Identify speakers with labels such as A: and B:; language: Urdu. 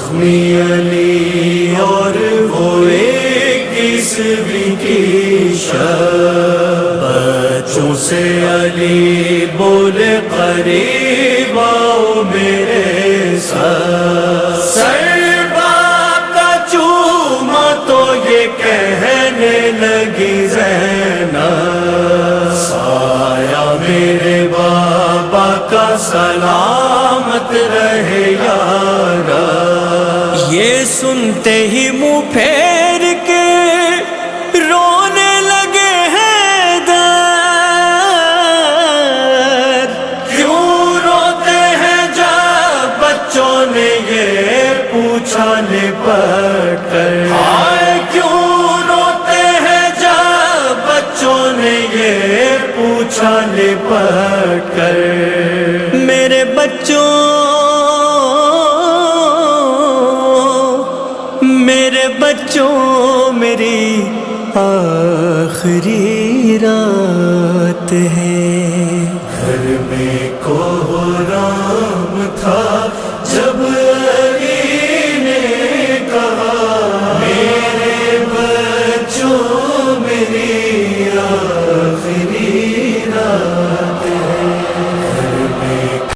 A: زخمی علی اور وہ 21ویں کی شب، بچوں سے علی بولے قریب آؤ میرے ساتھ، سر باپ کا چوما تو یہ کہنے لگی زینب، سایہ میرے بابا کا سلامت رہے یارا۔ یہ سنتے ہی منہ پھیر کے رونے لگے حیدر، کیوں روتے ہیں جب بچوں نے یہ پوچھا لپٹ کر، ہائے کیوں روتے ہیں جب بچوں نے یہ پوچھا لپٹ کر، میرے بچوں میری آخری رات ہے، گھر میں کوہر